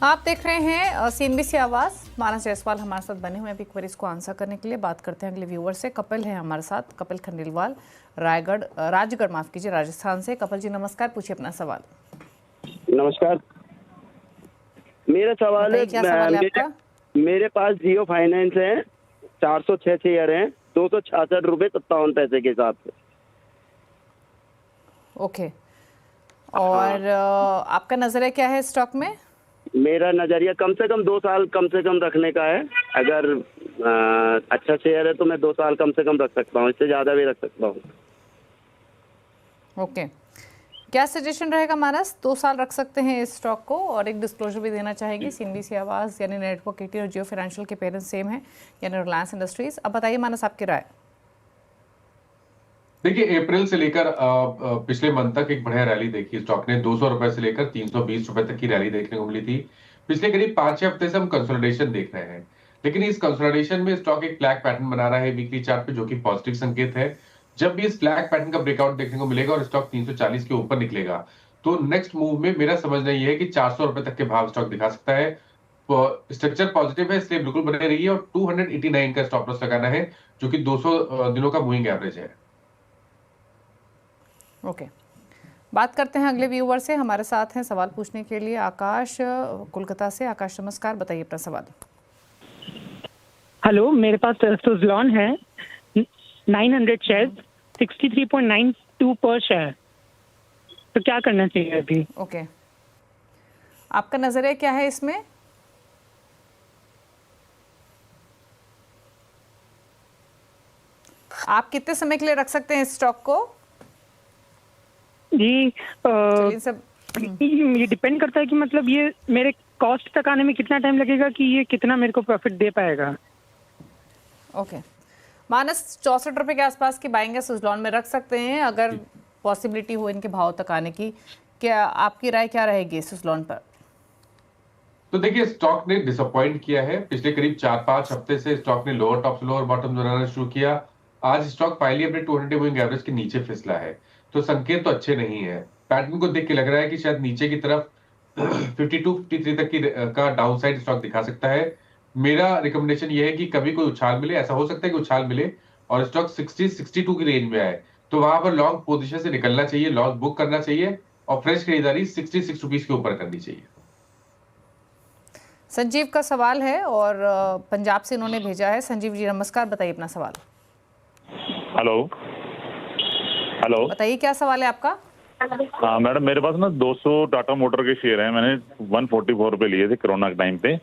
आप देख रहे हैं CNBC आवाज। मानस जायसवाल हमारे साथ बने हुए हैं एक बार इसको आंसर करने के लिए। बात करते हैं अगले व्यूअर से। कपिल है हमारे साथ, कपिल खंडेलवाल, राजगढ़ माफ कीजिए, राजस्थान से। कपिल जी नमस्कार, पूछिए अपना सवाल। नमस्कार। मेरा सवाल है, क्या सवाल है आपका? मेरे पास जियो फाइनेंस है, 406 शेयर हैं, 266 रुपए 57 पैसे के हिसाब से। ओके, और आपका नजरिया क्या है स्टॉक में? मेरा नजरिया कम से कम 2 साल कम से कम रखने का है। अगर अच्छा शेयर है तो मैं 2 साल कम से कम रख सकता हूँ, इससे ज्यादा भी रख सकता हूँ। ओके, क्या सजेशन रहेगा मानस? 2 साल रख सकते हैं इस स्टॉक को। और एक डिस्क्लोजर भी देना चाहेगी, CNBC आवाज यानी नेटवर्क 18 और जियो फाइनेंशियल के पेरेंट्स सेम है, यानी रिलायंस इंडस्ट्रीज। अब बताइए मानस, आपकी राय। देखिए, अप्रैल से लेकर पिछले मंथ तक एक बढ़िया रैली देखी स्टॉक ने। 200 रुपए से लेकर 320 रुपए तक की रैली देखने को मिली थी। पिछले करीब 5-6 हफ्ते से हम कंसोलिडेशन देख रहे हैं, लेकिन इस कंसोलिडेशन में स्टॉक एक फ्लैग पैटर्न बना रहा है वीकली चार्ट पे, जो कि पॉजिटिव संकेत है। जब भी इस फ्लैग पैटर्न का ब्रेकआउट देखने को मिलेगा और स्टॉक 340 के ऊपर निकलेगा, तो नेक्स्ट मूव में मेरा समझना यह है कि 400 रुपए तक के भाव स्टॉक दिखा सकता है। स्ट्रक्चर पॉजिटिव है, इसलिए बिल्कुल बने रहिए। और 289 का स्टॉप लॉस लगाना है, जो कि 200 दिनों का मूविंग एवरेज है। ओके, बात करते हैं अगले व्यूअर से। हमारे साथ हैं सवाल पूछने के लिए आकाश कोलकाता से। आकाश नमस्कार, बताइए अपना सवाल। हेलो, मेरे पास सुज़लॉन है, 900 शेयर, 63.92 पर शेयर। तो क्या करना चाहिए अभी? ओके, आपका नजरिया क्या है इसमें? आप कितने समय के लिए रख सकते हैं इस स्टॉक को? जी, सब ये डिपेंड करता है कि मतलब ये मेरे कॉस्ट तक आने में कितना टाइम लगेगा, कि ये कितना मेरे को प्रॉफिट दे पाएगा। ओके, मानस 64 रुपए के आसपास की बाइंग है सुज़लॉन में, रख सकते हैं अगर पॉसिबिलिटी हो इनके भाव तक आने की। क्या आपकी राय क्या रहेगी सुज़लॉन पर? तो देखिए, स्टॉक ने डिसअपॉइंट किया है। पिछले करीब 4-5 हफ्ते से स्टॉक ने लोअर टॉप से लोअर बॉटम बनाना शुरू किया। आज स्टॉक फाइनली अपने 200 मूविंग एवरेज के नीचे फिसला है, तो संकेत तो अच्छे नहीं है। पैटर्न को देख के लग रहा है कि शायद नीचे की तरफ 52-53 तक की का डाउन साइड स्टॉक दिखा सकता है। मेरा रिकमेंडेशन ये है कि कभी कोई उछाल मिले, ऐसा हो सकता है कि उछाल मिले और स्टॉक 60-62 की रेंज में आए, तो वहां पर लॉन्ग पोजीशन से निकलना चाहिए, लॉस बुक करना चाहिए और फ्रेश खरीदारी 66 रुपीज के ऊपर करनी चाहिए। संजीव का सवाल है और पंजाब से इन्होंने भेजा है। संजीव जी नमस्कार, बताइए अपना सवाल। हेलो हेलो, बताइए क्या सवाल है आपका? हाँ मैडम, मेरे पास ना 200 टाटा मोटर के शेयर हैं। मैंने 144 रुपए लिए थे कोरोना के टाइम पे।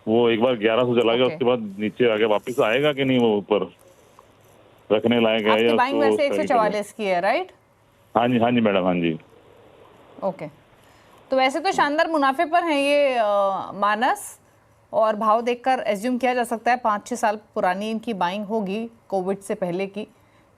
वो एक बार 1100 चला गया, उसके बाद नीचे आ गया। वापस आएगा कि नहीं, वो ऊपर रखने लायक है? आपकी बाइंग वैसे 144 की है, राइट? हाँ जी मैडम, हाँ जी। ओके, तो वैसे तो शानदार मुनाफे पर है ये मानस, और भाव देखकर एज्यूम किया जा सकता है 5-6 साल पुरानी इनकी बाइंग होगी, कोविड से पहले की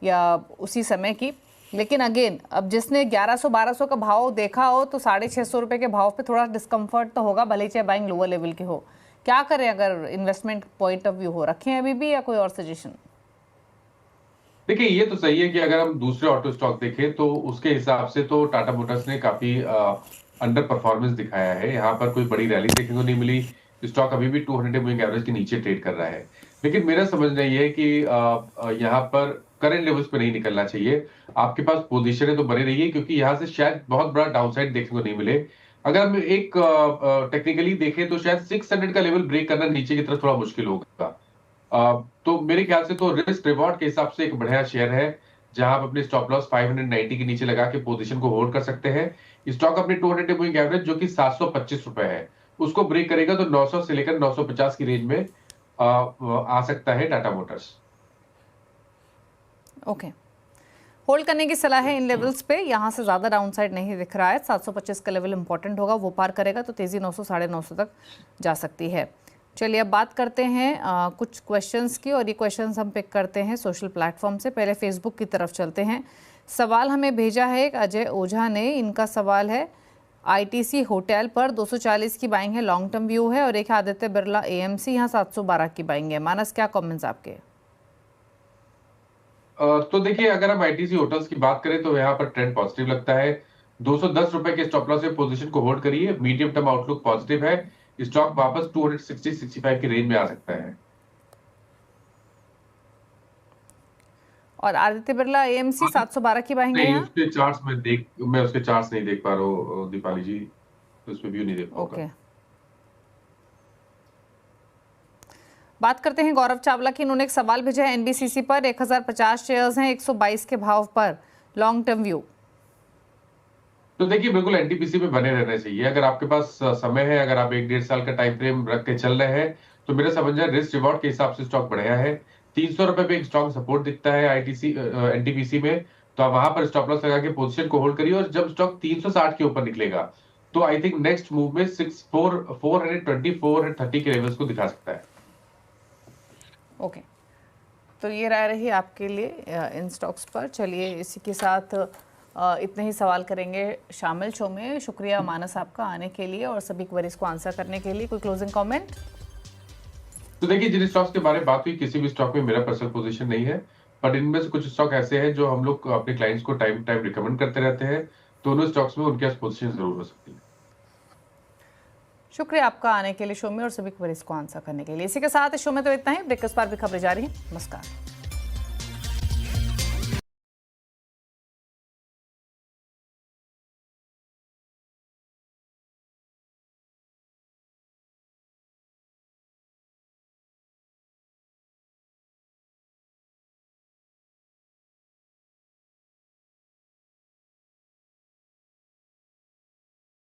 या उसी समय की। लेकिन अगेन, अब जिसने 1100-1200 का भाव देखा हो तो 650 रुपए के भाव पे थोड़ा डिस्कम्फर्ट तो होगा, भले चाहे बाइंग लोअर लेवल की हो। क्या करें अगर इन्वेस्टमेंट पॉइंट ऑफ व्यू हो? रखें अभी भी या कोई और सजेशन? देखिए, ये तो सही है कि अगर हम दूसरे ऑटो स्टॉक देखें तो उसके हिसाब से तो टाटा मोटर्स ने काफी अंडर परफॉर्मेंस दिखाया है। यहाँ पर कोई बड़ी रैली देखने को नहीं मिली। स्टॉक अभी भी 200 मूविंग एवरेज के नीचे ट्रेड कर रहा है। लेकिन मेरा समझना ये है कि यहाँ पर करंट लेवल्स पे नहीं निकलना चाहिए। आपके पास पोजीशन है तो बने रहिए, क्योंकि यहाँ से शायद बहुत बड़ा डाउनसाइड देखने को नहीं मिले। अगर हम एक टेक्निकली देखें तो शायद 600 का लेवल ब्रेक करना नीचे की तरफ थोड़ा मुश्किल होगा। तो मेरे ख्याल से तो रिस्क रिवॉर्ड के हिसाब से एक बढ़िया शेयर है, जहां आप अपने स्टॉप लॉस 590 के नीचे लगा के पोजीशन को होल्ड कर सकते हैं। स्टॉक अपने 200 मूविंग एवरेज जो कि 725 रुपए है, उसको ब्रेक करेगा तो 900 से लेकर 950 की रेंज में आ सकता है टाटा मोटर्स। ओके, होल्ड करने की सलाह है इन लेवल्स पे। यहाँ से ज़्यादा डाउनसाइड नहीं दिख रहा है। 725 का लेवल इंपॉर्टेंट होगा, वो पार करेगा तो तेज़ी 900 950 तक जा सकती है। चलिए अब बात करते हैं कुछ क्वेश्चंस की, और ये क्वेश्चंस हम पिक करते हैं सोशल प्लेटफॉर्म से। पहले फेसबुक की तरफ चलते हैं। सवाल हमें भेजा है एक अजय ओझा ने। इनका सवाल है ITC होटल पर 240 की बाइंग है, लॉन्ग टर्म व्यू है। और एक आदित्य बिरला AMC, यहाँ 712 की बाइंग है। मानस, क्या कमेंट्स आपके? तो देखिए, अगर हम ITC होटल्स की बात करें तो यहाँ पर ट्रेंड पॉजिटिव लगता है। 210 रुपए के स्टॉप लॉस से पोजीशन को होल्ड करिए। मीडियम टर्म आउटलुक पॉजिटिव है, स्टॉक वापस 260-65 के रेंज में आ सकता है। और आदित्य बिरला एएमसी 712 की बाइंग है नहीं, यहाँ। उसके चार्ट्स मैं उसके चार्ट्स नहीं देख पा रहा हूँ दीपाली जी, तो उसमें व्यू नहीं देख पाऊंगा। ओके, बात करते हैं गौरव चावला की। इन्होंने एक सवाल भेजा है एनबीसीसी पर। 1050 शेयर्स हैं 122 के भाव पर, लॉन्ग टर्म व्यू। तो देखिए, बिल्कुल एनटीपीसी में बने रहना चाहिए। अगर आपके पास समय है, अगर आप 1-1.5 साल का टाइम फ्रेम रख के चल रहे हैं, तो मेरा समझना रिस्क रिवॉर्ड के हिसाब से स्टॉक बढ़िया है। 300 रुपए पे एक स्ट्रॉन्ग सपोर्ट दिखता है आईटीसी एनटीपीसी में, तो आप वहां पर स्टॉप लॉस लगा के पोजीशन को होल्ड करिए। और जब स्टॉक 360 के ऊपर निकलेगा, तो आई थिंक नेक्स्ट मूव में 420-430 के लेवल्स को दिखा सकता है। ओके, तो ये राय रही आपके लिए इन स्टॉक्स पर। चलिए, इसी के साथ इतने ही सवाल करेंगे शामिल शो में। शुक्रिया मानस आपका आने के लिए और सभी क्वेरीज को आंसर करने के लिए। कोई क्लोजिंग कमेंट? तो देखिए, जिन स्टॉक्स के बारे में बात हुई, किसी भी स्टॉक में मेरा पर्सनल पोजीशन नहीं है, बट इनमें से कुछ स्टॉक ऐसे हैं जो हम लोग अपने क्लाइंट्स को टाइम टाइम रिकमेंड करते रहते हैं, तो उन स्टॉक्स में उनके पास पोजीशन जरूर हो सकती है। शुक्रिया आपका आने के लिए शो में और सभी क्वेरीज को आंसर करने के लिए। इसी के साथ इस शो में तो इतना ही। ब्रेकफास्ट पर भी खबरें जारी हैं। नमस्कार।